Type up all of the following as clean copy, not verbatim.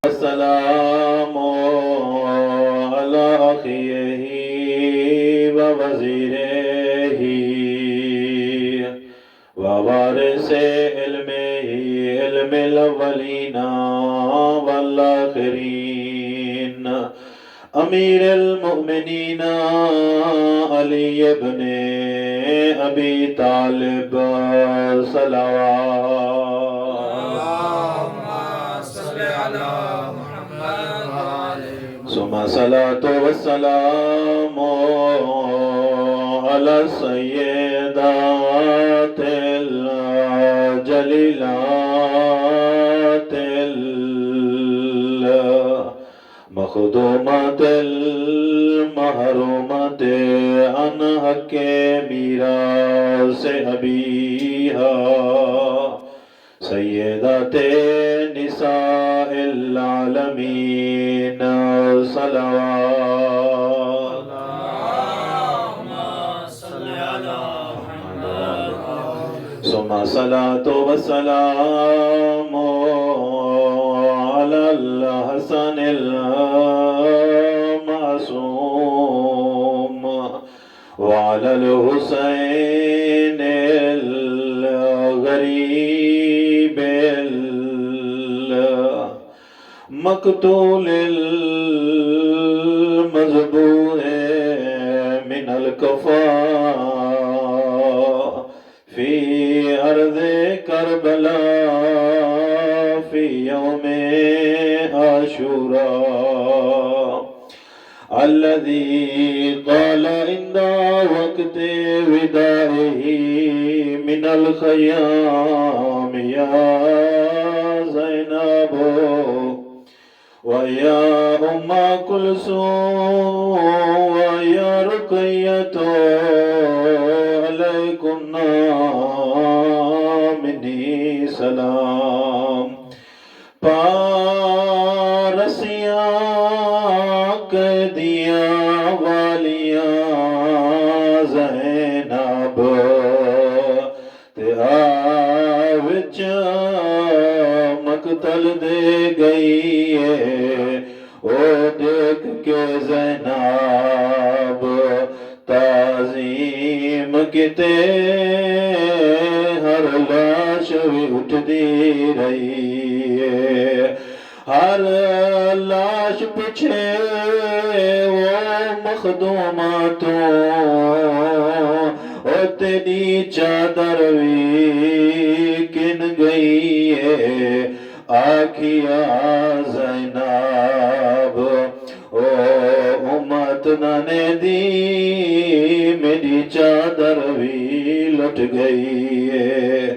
السلام على أخيه ووزيره ووارث علمه علم الأولين والآخرين أمير المؤمنين علي بن أبي طالب ثم صلاة والسلام على السيدات الجليلات المخدومات المحرومات عن حق میراث أبيها سيدات نساء العالمين صلوات اللهم صل على محمد ثم صلاة والسلام على الحسن المعصوم وعلى الحسين الغريب مقتول المذبوح من الكفار في أرض كربلاء في يوم عاشوراء الذي قال عند وقت وداعه من الخيام يا زينب ويا أم كلثوم ويا رقية عليكن مني سلام پارسیاں قیدیاں والیاں زینب تیرا وچ مقتل دے گئی ہے او دیکھ کے زینب تعظیم کتے ہر لاش بھی اٹھ دی رہی ہے ہر لاش پیچھے وہ مخدوماتوں اور تیری چادر بھی کن گئی ہے آکھیا زینب او امت نے دی میری چادر بھی لٹ گئی ہے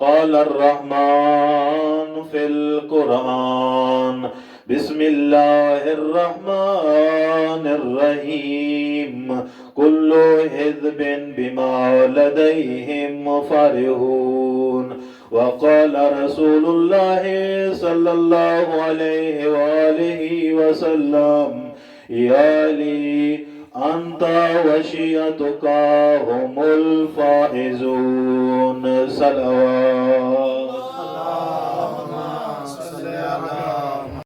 قال الرحمن في القرآن بسم الله الرحمن الرحيم كل حزب بما لديهم فرحون وقال رسول الله صلى الله عليه وآله وسلم يا لي أنت وشيعتك هم الفائزون صلوات